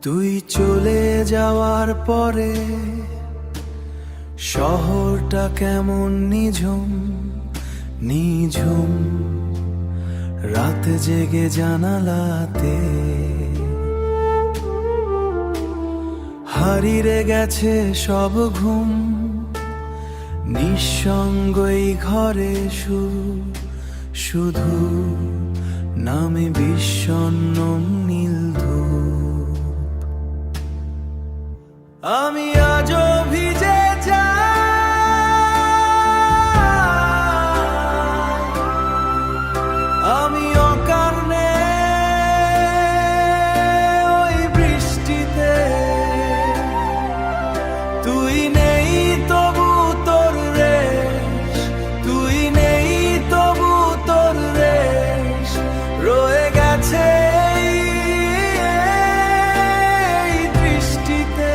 তুই চলে যাওয়ার পরে শহরটা কেমন নিঝুম নিঝুম, রাত জেগে জানালাতে হারিয়ে গেছে সব ঘুম। নিঃসঙ্গই ঘরে শুধু নামে বিষণ্ণ নীল ধূপ। আমি আজও ভিজে যাই, আমি অকারণে ওই বৃষ্টিতে। তুই নেই তবু তোর রেশ, তুই নেই তবু তোর রেশ রয়ে গেছে এই দৃষ্টিতে।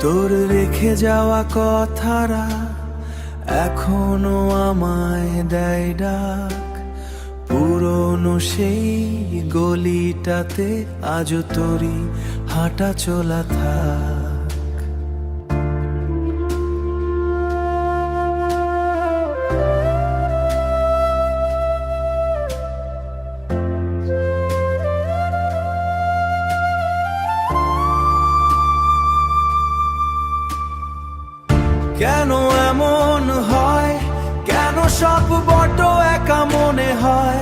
তোর রেখে যাওয়া কথারা এখনো আমায় দেয় ডাক। পুরনো সেই গলিটাতে আজও তোরই হাঁটা চলা থাক। কেন এমন হয়, কেন সব বড় একা মনে হয়?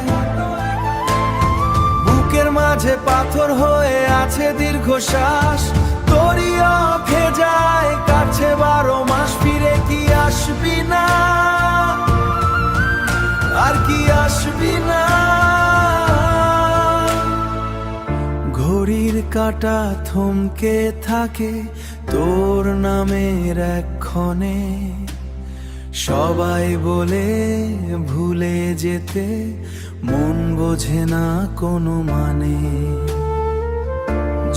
বুকের মাঝে পাথর হয়ে আছে দীর্ঘশ্বাস, তোরই অখে যায় কাছে 12 মাস। ফিরে কি আসবি না, আর কি আসবি না? ঘড়ির কাঁটা থমকে থাকে তোর নামের এক্ষণে। সবাই বলে ভুলে যেতে মন বোঝে না কোনো মানে।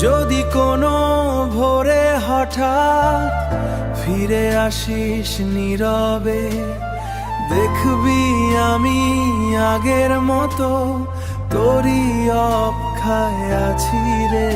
যদি কোনো ভোরে হঠাৎ ফিরে আসিস নীরবে, দেখবি আমি আগের মতো তোরই অপেক্ষায় আছি রে।